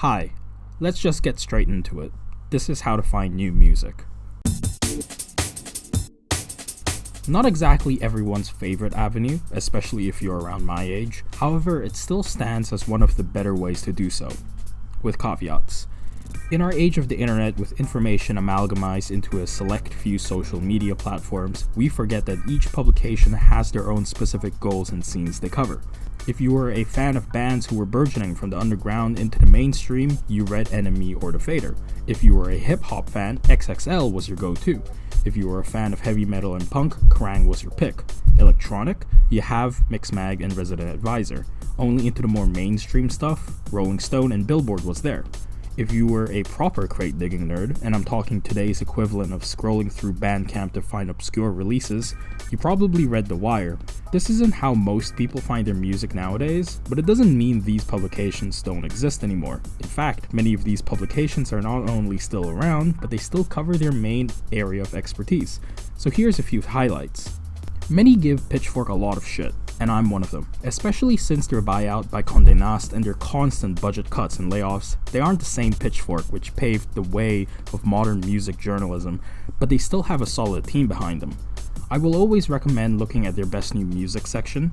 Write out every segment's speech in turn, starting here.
Hi, let's just get straight into it. This is how to find new music. Not exactly everyone's favorite avenue, especially if you're around my age. However, it still stands as one of the better ways to do so, with caveats. In our age of the internet, with information amalgamized into a select few social media platforms, we forget that each publication has their own specific goals and scenes they cover. If you were a fan of bands who were burgeoning from the underground into the mainstream, you read Enemy or The Fader. If you were a hip-hop fan, XXL was your go-to. If you were a fan of heavy metal and punk, Kerrang was your pick. Electronic, you have Mixmag and Resident Advisor. Only into the more mainstream stuff, Rolling Stone and Billboard was there. If you were a proper crate-digging nerd, and I'm talking today's equivalent of scrolling through Bandcamp to find obscure releases, you probably read The Wire. This isn't how most people find their music nowadays, but it doesn't mean these publications don't exist anymore. In fact, many of these publications are not only still around, but they still cover their main area of expertise. So here's a few highlights. Many give Pitchfork a lot of shit, and I'm one of them. Especially since their buyout by Condé Nast and their constant budget cuts and layoffs, they aren't the same Pitchfork which paved the way of modern music journalism, but they still have a solid team behind them. I will always recommend looking at their best new music section.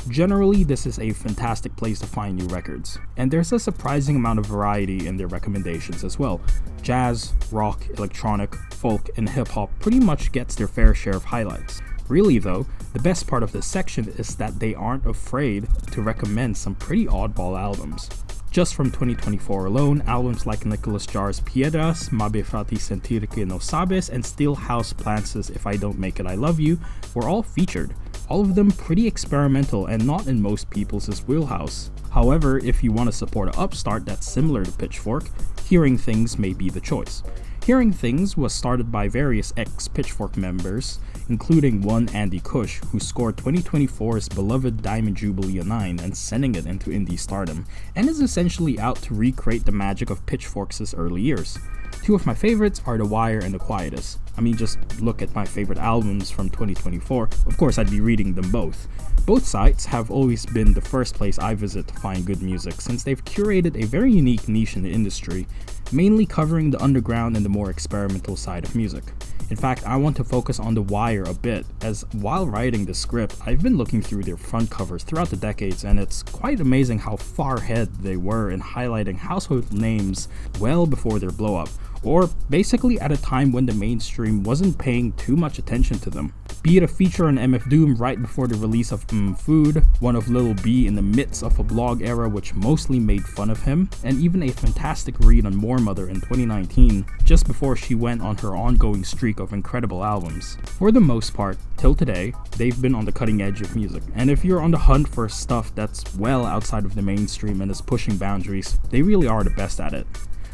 Generally, this is a fantastic place to find new records, and there's a surprising amount of variety in their recommendations as well. Jazz, rock, electronic, folk, and hip-hop pretty much gets their fair share of highlights. Really though, the best part of this section is that they aren't afraid to recommend some pretty oddball albums. Just from 2024 alone, albums like Nicholas Jarre's Piedras, Mabe Fati Sentir Que No Sabes, and Steelhouse Plants' If I Don't Make It I Love You were all featured. All of them pretty experimental and not in most people's wheelhouse. However, if you want to support an upstart that's similar to Pitchfork, Hearing Things may be the choice. Hearing Things was started by various ex-Pitchfork members, including one Andy Cush, who scored 2024's beloved Diamond Jubilee a 9 and sending it into indie stardom, and is essentially out to recreate the magic of Pitchfork's early years. Two of my favorites are The Wire and The Quietus. I mean, just look at my favorite albums from 2024, of course I'd be reading them both. Both sites have always been the first place I visit to find good music, since they've curated a very unique niche in the industry, mainly covering the underground and the more experimental side of music. In fact, I want to focus on The Wire a bit, as while writing the script, I've been looking through their front covers throughout the decades, and it's quite amazing how far ahead they were in highlighting household names well before their blow up, or basically at a time when the mainstream wasn't paying too much attention to them. Be it a feature on MF Doom right before the release of Food, one of Lil B in the midst of a blog era which mostly made fun of him, and even a fantastic read on More Mother in 2019, just before she went on her ongoing streak of incredible albums. For the most part, till today, they've been on the cutting edge of music, and if you're on the hunt for stuff that's well outside of the mainstream and is pushing boundaries, they really are the best at it.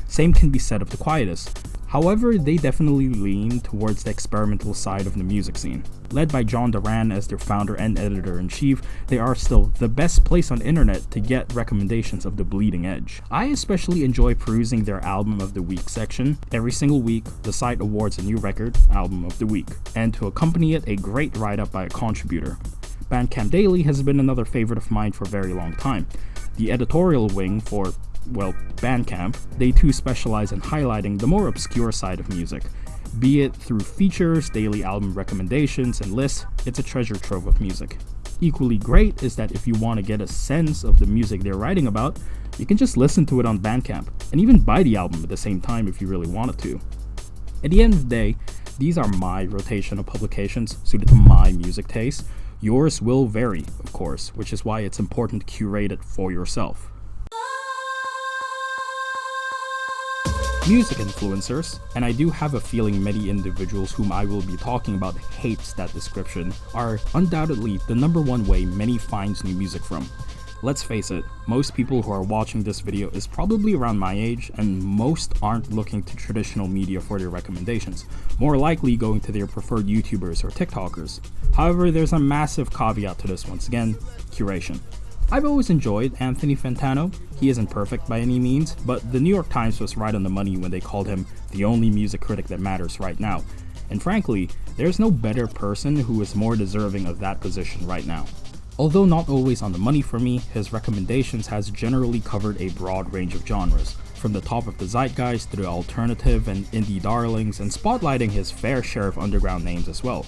Same can be said of The Quietus. However, they definitely lean towards the experimental side of the music scene. Led by John Duran as their founder and editor-in-chief, they are still the best place on the internet to get recommendations of the bleeding edge. I especially enjoy perusing their Album of the Week section. Every single week, the site awards a new record, Album of the Week, and to accompany it, a great write-up by a contributor. Bandcamp Daily has been another favorite of mine for a very long time. The editorial wing for Bandcamp, they too specialize in highlighting the more obscure side of music. Be it through features, daily album recommendations, and lists, it's a treasure trove of music. Equally great is that if you want to get a sense of the music they're writing about, you can just listen to it on Bandcamp, and even buy the album at the same time if you really wanted to. At the end of the day, these are my rotation of publications suited to my music taste. Yours will vary, of course, which is why it's important to curate it for yourself. Music influencers, and I do have a feeling many individuals whom I will be talking about hates that description, are undoubtedly the number one way many finds new music from. Let's face it, most people who are watching this video is probably around my age, and most aren't looking to traditional media for their recommendations, more likely going to their preferred YouTubers or TikTokers. However, there's a massive caveat to this once again, curation. I've always enjoyed Anthony Fantano. He isn't perfect by any means, but the New York Times was right on the money when they called him the only music critic that matters right now. And frankly, there's no better person who is more deserving of that position right now. Although not always on the money for me, his recommendations has generally covered a broad range of genres, from the top of the zeitgeist to the alternative and indie darlings, and spotlighting his fair share of underground names as well.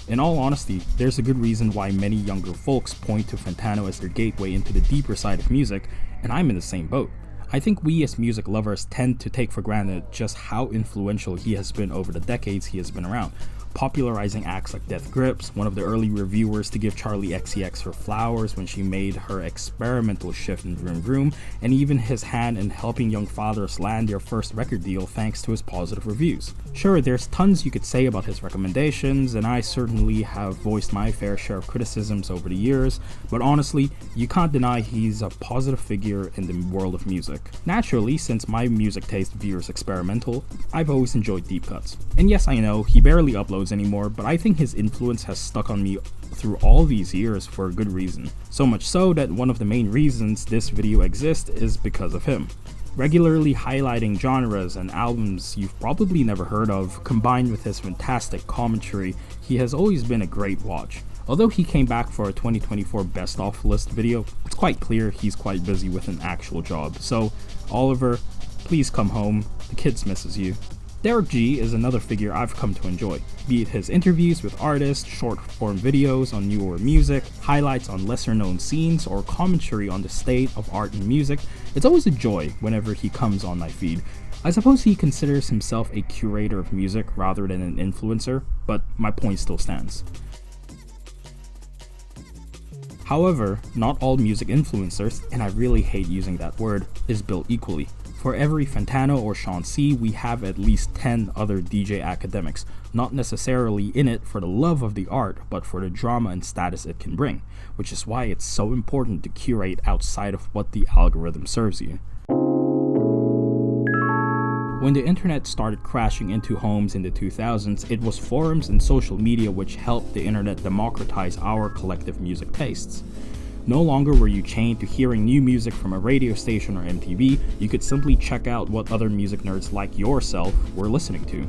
In all honesty, there's a good reason why many younger folks point to Fantano as their gateway into the deeper side of music, and I'm in the same boat. I think we as music lovers tend to take for granted just how influential he has been over the decades he has been around, popularizing acts like Death Grips, one of the early reviewers to give Charlie XCX her flowers when she made her experimental shift in Vroom Vroom, and even his hand in helping young fathers land their first record deal thanks to his positive reviews. Sure, there's tons you could say about his recommendations, and I certainly have voiced my fair share of criticisms over the years, but honestly, you can't deny he's a positive figure in the world of music. Naturally, since my music taste veers experimental, I've always enjoyed deep cuts. And yes, I know, he barely uploads anymore, but I think his influence has stuck on me through all these years for a good reason. So much so that one of the main reasons this video exists is because of him. Regularly highlighting genres and albums you've probably never heard of, combined with his fantastic commentary, he has always been a great watch. Although he came back for a 2024 best of list video, it's quite clear he's quite busy with an actual job. So, Oliver, please come home, the kids misses you. Derek G is another figure I've come to enjoy, be it his interviews with artists, short-form videos on newer music, highlights on lesser-known scenes, or commentary on the state of art and music. It's always a joy whenever he comes on my feed. I suppose he considers himself a curator of music rather than an influencer, but my point still stands. However, not all music influencers, and I really hate using that word, is built equally. For every Fantano or Sean C, we have at least 10 other DJ academics, not necessarily in it for the love of the art, but for the drama and status it can bring, which is why it's so important to curate outside of what the algorithm serves you. When the internet started crashing into homes in the 2000s, it was forums and social media which helped the internet democratize our collective music tastes. No longer were you chained to hearing new music from a radio station or MTV, you could simply check out what other music nerds like yourself were listening to.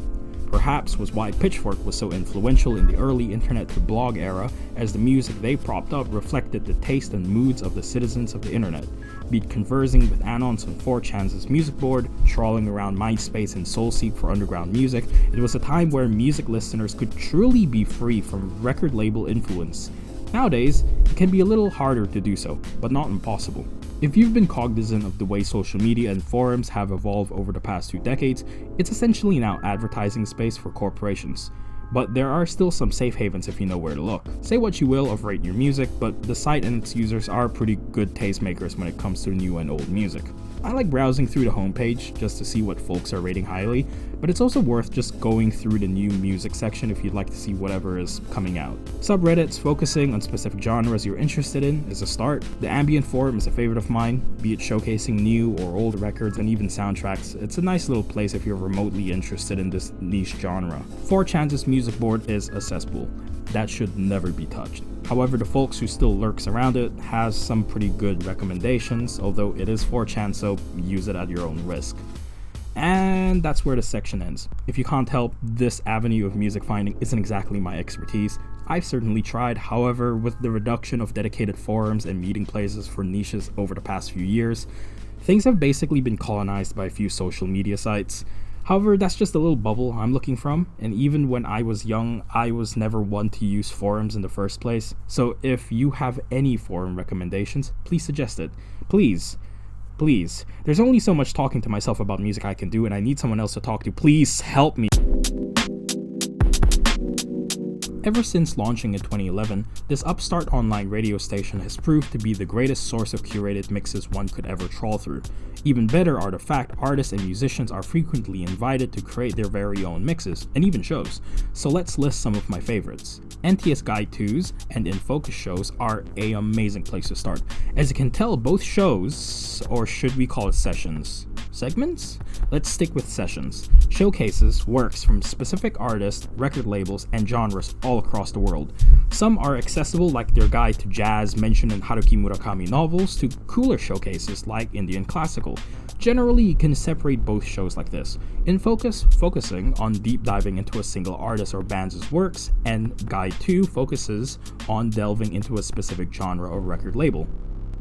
Perhaps was why Pitchfork was so influential in the early internet to blog era, as the music they propped up reflected the taste and moods of the citizens of the internet. Be it conversing with Anons on 4chan's music board, trawling around MySpace and Soulseek for underground music, it was a time where music listeners could truly be free from record label influence. Nowadays, it can be a little harder to do so, but not impossible. If you've been cognizant of the way social media and forums have evolved over the past 2 decades, it's essentially now advertising space for corporations. But there are still some safe havens if you know where to look. Say what you will of Rate Your Music, but the site and its users are pretty good tastemakers when it comes to new and old music. I like browsing through the homepage just to see what folks are rating highly, but it's also worth just going through the new music section if you'd like to see whatever is coming out. Subreddits focusing on specific genres you're interested in is a start. The Ambient Forum is a favorite of mine, be it showcasing new or old records and even soundtracks. It's a nice little place if you're remotely interested in this niche genre. 4chan's music board is a cesspool. That should never be touched. However, the folks who still lurks around it has some pretty good recommendations, although it is 4chan, so use it at your own risk. And that's where the section ends. If you can't help, this avenue of music finding isn't exactly my expertise. I've certainly tried, however, with the reduction of dedicated forums and meeting places for niches over the past few years, things have basically been colonized by a few social media sites. However, that's just a little bubble I'm looking from, and even when I was young, I was never one to use forums in the first place. So if you have any forum recommendations, please suggest it. Please. There's only so much talking to myself about music I can do, and I need someone else to talk to. Please help me. Ever since launching in 2011, this upstart online radio station has proved to be the greatest source of curated mixes one could ever trawl through. Even better are the fact artists and musicians are frequently invited to create their very own mixes, and even shows. So let's list some of my favorites. NTS Guide 2s and In Focus shows are an amazing place to start. As you can tell, both shows, or should we call it sessions? Segments? Let's stick with sessions. Showcases works from specific artists, record labels, and genres all across the world. Some are accessible, like their guide to jazz mentioned in Haruki Murakami novels, to cooler showcases like Indian classical. Generally, you can separate both shows like this. In Focus, focusing on deep diving into a single artist or band's works, and Guide 2 focuses on delving into a specific genre or record label.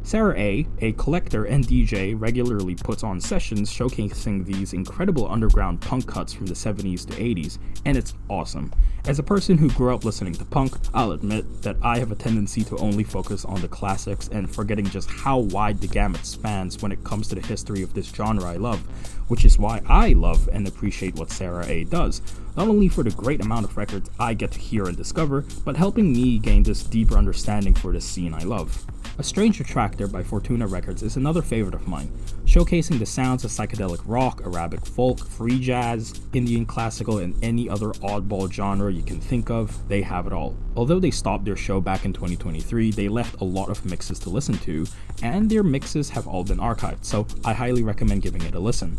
Sarah a collector and DJ, regularly puts on sessions showcasing these incredible underground punk cuts from the 70s to 80s, and it's awesome. As a person who grew up listening to punk, I'll admit that I have a tendency to only focus on the classics and forgetting just how wide the gamut spans when it comes to the history of this genre I love, which is why I love and appreciate what Sarah A does, not only for the great amount of records I get to hear and discover, but helping me gain this deeper understanding for this scene I love. A Strange Attractor by Fortuna Records is another favorite of mine, showcasing the sounds of psychedelic rock, Arabic folk, free jazz, Indian classical, and any other oddball genre you can think of. They have it all. Although they stopped their show back in 2023, they left a lot of mixes to listen to, and their mixes have all been archived, so I highly recommend giving it a listen.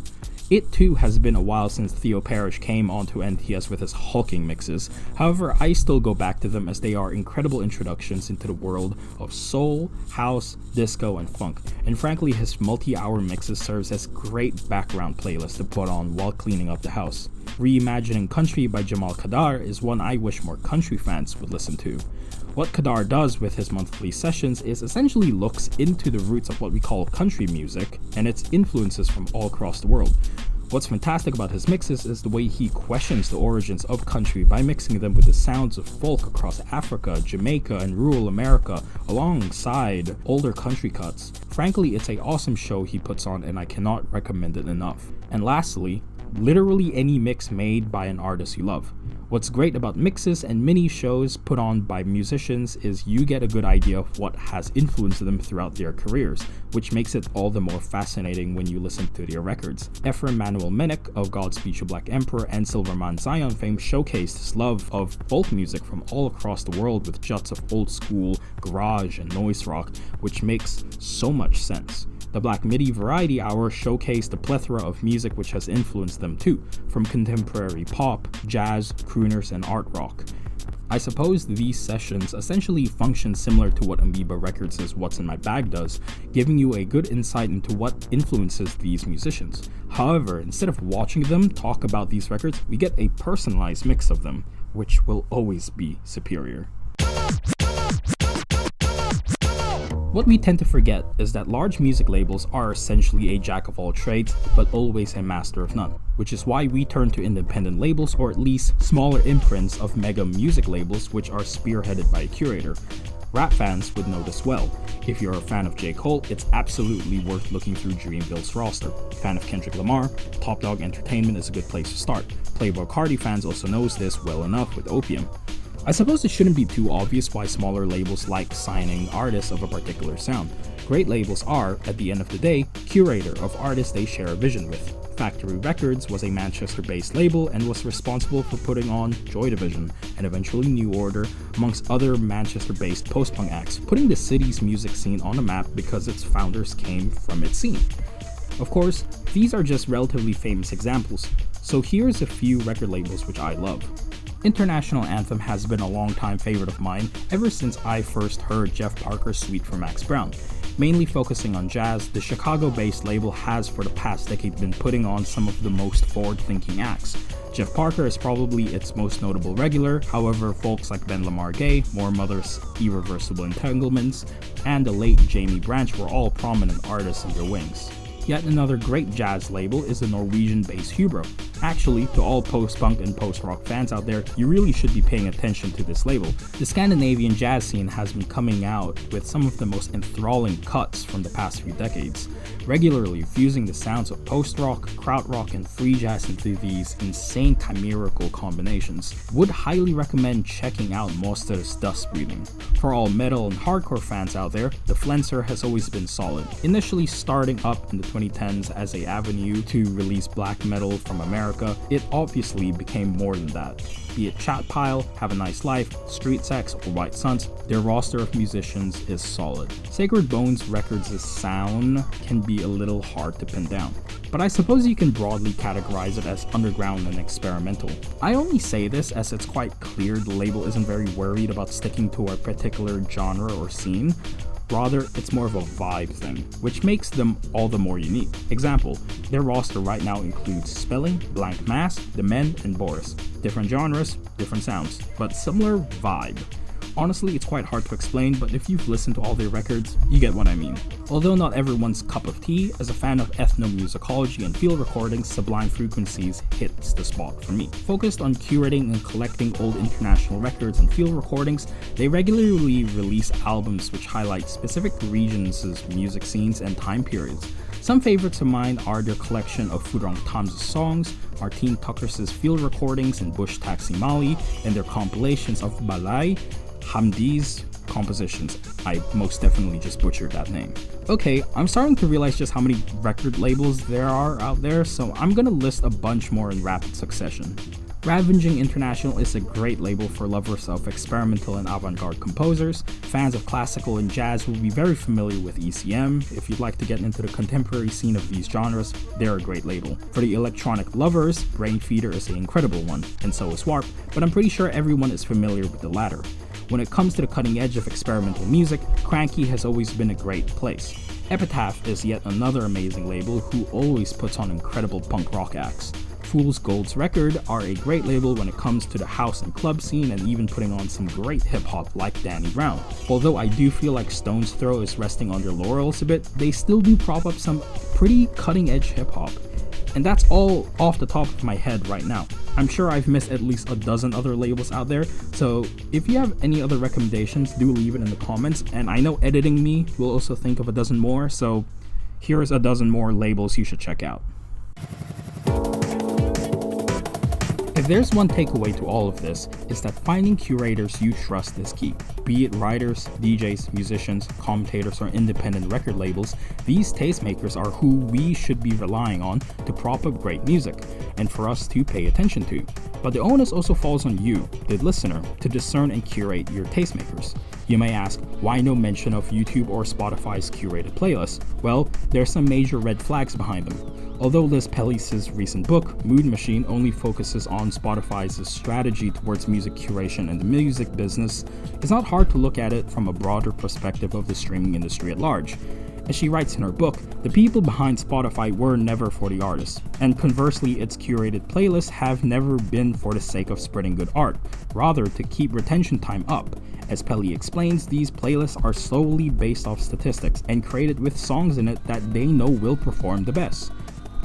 It too has been a while since Theo Parrish came onto NTS with his hulking mixes, however I still go back to them as they are incredible introductions into the world of soul, house, disco, and funk, and frankly his multi-hour mixes serves as great background playlists to put on while cleaning up the house. Reimagining Country by Jamal Kadar is one I wish more country fans would listen to. What Kadar does with his monthly sessions is essentially looks into the roots of what we call country music and its influences from all across the world. What's fantastic about his mixes is the way he questions the origins of country by mixing them with the sounds of folk across Africa, Jamaica, and rural America alongside older country cuts. Frankly, it's an awesome show he puts on and I cannot recommend it enough. And lastly, literally any mix made by an artist you love. What's great about mixes and mini shows put on by musicians is you get a good idea of what has influenced them throughout their careers, which makes it all the more fascinating when you listen to their records. Ephraim Manuel Mennick of Godspeed You Black Emperor and Silverman Zion fame showcased his love of folk music from all across the world with juts of old school, garage, and noise rock, which makes so much sense. The Black MIDI Variety Hour showcased a plethora of music which has influenced them too, from contemporary pop, jazz, crooners, and art rock. I suppose these sessions essentially function similar to what Amoeba Records' What's in My Bag does, giving you a good insight into what influences these musicians. However, instead of watching them talk about these records, we get a personalized mix of them, which will always be superior. What we tend to forget is that large music labels are essentially a jack of all trades, but always a master of none, which is why we turn to independent labels or at least smaller imprints of mega music labels which are spearheaded by a curator. Rap fans would know this well. If you're a fan of J. Cole, it's absolutely worth looking through Dreamville's roster. Fan of Kendrick Lamar, Top Dog Entertainment is a good place to start. Playboi Carti fans also knows this well enough with Opium. I suppose it shouldn't be too obvious why smaller labels like signing artists of a particular sound. Great labels are, at the end of the day, curator of artists they share a vision with. Factory Records was a Manchester-based label and was responsible for putting on Joy Division and eventually New Order, amongst other Manchester-based post-punk acts, putting the city's music scene on the map because its founders came from its scene. Of course, these are just relatively famous examples, so here's a few record labels which I love. International Anthem has been a long-time favorite of mine ever since I first heard Jeff Parker's Suite for Max Brown. Mainly focusing on jazz, the Chicago-based label has for the past decade been putting on some of the most forward-thinking acts. Jeff Parker is probably its most notable regular, however folks like Ben Lamar Gay, Moore Mother's Irreversible Entanglements, and the late Jamie Branch were all prominent artists in their wings. Yet another great jazz label is the Norwegian-based Hubro. Actually, to all post-punk and post-rock fans out there, you really should be paying attention to this label. The Scandinavian jazz scene has been coming out with some of the most enthralling cuts from the past few decades, regularly fusing the sounds of post-rock, krautrock, and free jazz into these insane chimerical combinations. Would highly recommend checking out Monster's Dust Breathing. For all metal and hardcore fans out there, the Flenser has always been solid. Initially starting up in the 2010s as an avenue to release black metal from America, it obviously became more than that. Be it Chat Pile, Have a Nice Life, Street Sex, or White Suns, their roster of musicians is solid. Sacred Bones Records' sound can be a little hard to pin down, but I suppose you can broadly categorize it as underground and experimental. I only say this as it's quite clear the label isn't very worried about sticking to a particular genre or scene. Rather, it's more of a vibe thing, which makes them all the more unique. Example, their roster right now includes Spelling, Blank Mass, The Men, and Boris. Different genres, different sounds, but similar vibe. Honestly, it's quite hard to explain, but if you've listened to all their records, you get what I mean. Although not everyone's cup of tea, as a fan of ethnomusicology and field recordings, Sublime Frequencies hits the spot for me. Focused on curating and collecting old international records and field recordings, they regularly release albums which highlight specific regions' music scenes and time periods. Some favorites of mine are their collection of Furong Tam's songs, Martine Tucker's field recordings in Bush Taxi Mali, and their compilations of Balai Hamdi's compositions. I most definitely just butchered that name. Okay, I'm starting to realize just how many record labels there are out there, so I'm gonna list a bunch more in rapid succession. Ravaging International is a great label for lovers of experimental and avant-garde composers. Fans of classical and jazz will be very familiar with ECM. If you'd like to get into the contemporary scene of these genres, they're a great label. For the electronic lovers, Brainfeeder is an incredible one, and so is Warp, but I'm pretty sure everyone is familiar with the latter. When it comes to the cutting edge of experimental music, Cranky has always been a great place. Epitaph is yet another amazing label who always puts on incredible punk rock acts. Fool's Gold's Record are a great label when it comes to the house and club scene and even putting on some great hip-hop like Danny Brown. Although I do feel like Stone's Throw is resting on their laurels a bit, they still do prop up some pretty cutting-edge hip-hop. And that's all off the top of my head right now. I'm sure I've missed at least a dozen other labels out there, so if you have any other recommendations, do leave it in the comments, and I know editing me will also think of a dozen more, so here's a dozen more labels you should check out. If there's one takeaway to all of this, it's that finding curators you trust is key. Be it writers, DJs, musicians, commentators, or independent record labels, these tastemakers are who we should be relying on to prop up great music, and for us to pay attention to. But the onus also falls on you, the listener, to discern and curate your tastemakers. You may ask, why no mention of YouTube or Spotify's curated playlists? Well, there's some major red flags behind them. Although Liz Pellice's recent book, Mood Machine, only focuses on Spotify's strategy towards music curation and the music business, it's not hard to look at it from a broader perspective of the streaming industry at large. As she writes in her book, the people behind Spotify were never for the artists, and conversely, its curated playlists have never been for the sake of spreading good art, rather to keep retention time up. As Pelly explains, these playlists are solely based off statistics and created with songs in it that they know will perform the best.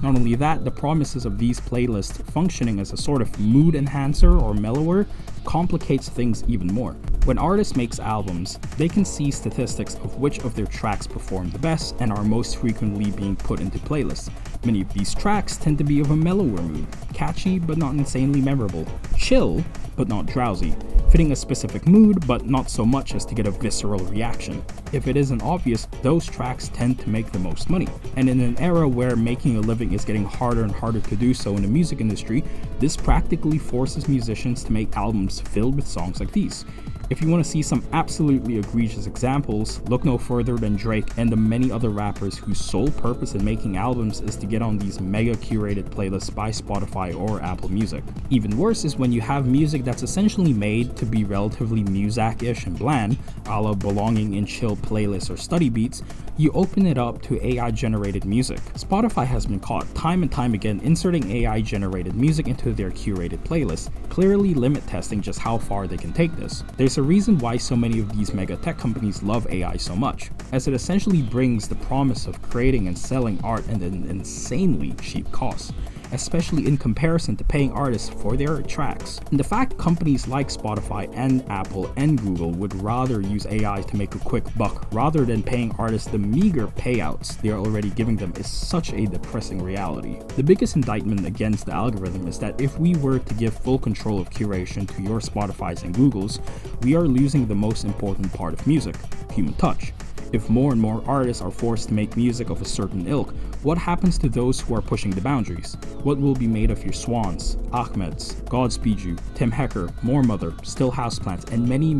Not only that, the promises of these playlists functioning as a sort of mood enhancer or mellower complicates things even more. When artists make albums, they can see statistics of which of their tracks perform the best and are most frequently being put into playlists. Many of these tracks tend to be of a mellower mood, catchy but not insanely memorable, chill but not drowsy, fitting a specific mood but not so much as to get a visceral reaction. If it isn't obvious, those tracks tend to make the most money. And in an era where making a living is getting harder and harder to do so in the music industry, this practically forces musicians to make albums filled with songs like these. If you want to see some absolutely egregious examples, look no further than Drake and the many other rappers whose sole purpose in making albums is to get on these mega curated playlists by Spotify or Apple Music. Even worse is when you have music that's essentially made to be relatively Muzak-ish and bland, a la belonging in chill playlists or study beats, you open it up to AI-generated music. Spotify has been caught time and time again inserting AI-generated music into their curated playlists, clearly limit testing just how far they can take this. There's a reason why so many of these mega tech companies love AI so much, as it essentially brings the promise of creating and selling art at an insanely cheap cost, especially in comparison to paying artists for their tracks. And the fact companies like Spotify and Apple and Google would rather use AI to make a quick buck rather than paying artists the meager payouts they're already giving them is such a depressing reality. The biggest indictment against the algorithm is that if we were to give full control of curation to your Spotifys and Googles, we are losing the most important part of music, human touch. If more and more artists are forced to make music of a certain ilk, what happens to those who are pushing the boundaries? What will be made of your Swans, Ahmeds, Godspeed You, Tim Hecker, More Mother, Still Houseplants, and many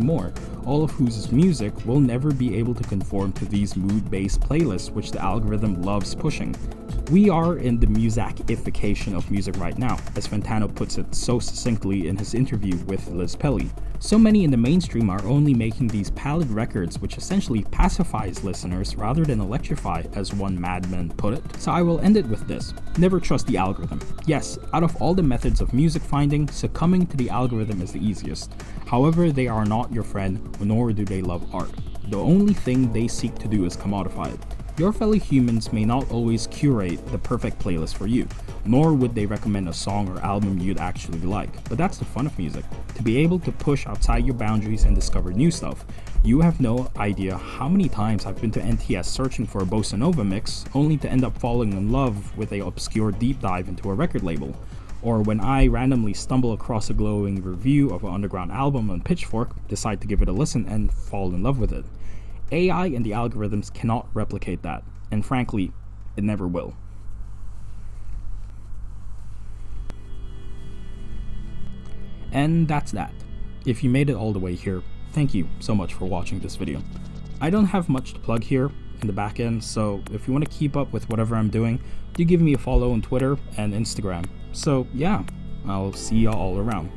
more, all of whose music will never be able to conform to these mood-based playlists which the algorithm loves pushing. We are in the Muzak-ification of music right now, as Fantano puts it so succinctly in his interview with Liz Pelly. So many in the mainstream are only making these pallid records which essentially pacifies listeners rather than electrify, as one madman put it. So I will end it with this. Never trust the algorithm. Yes, out of all the methods of music finding, succumbing to the algorithm is the easiest. However, they are not your friend, nor do they love art. The only thing they seek to do is commodify it. Your fellow humans may not always curate the perfect playlist for you, nor would they recommend a song or album you'd actually like, but that's the fun of music, to be able to push outside your boundaries and discover new stuff. You have no idea how many times I've been to NTS searching for a bossa nova mix, only to end up falling in love with an obscure deep dive into a record label. Or when I randomly stumble across a glowing review of an underground album on Pitchfork, decide to give it a listen and fall in love with it. AI and the algorithms cannot replicate that, and frankly, it never will. And that's that. If you made it all the way here, thank you so much for watching this video. I don't have much to plug here in the back end, so if you want to keep up with whatever I'm doing, do give me a follow on Twitter and Instagram. So yeah, I'll see y'all all around.